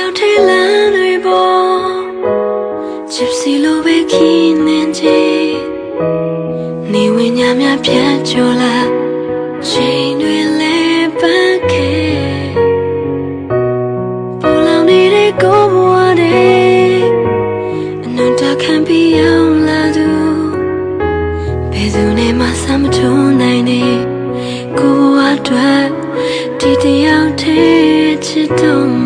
ရောက်ထဲလမ်းတွေပေါ်ချစ်စီလိုပဲခင်းနေချေနေဝင်ညာများဖြတ်ကျော်လာချိန်တွေလဲပတ်ခဲ့ပူလောင်နေတဲ့ကိုဘဝတဲ့အနုတခံပြီးရောက်လာသူဘယ်သူနဲ့မှစမထုံးနိုင်နေကိုဘဝအတွက်ဒီတယောက်တည်းချစ်တော့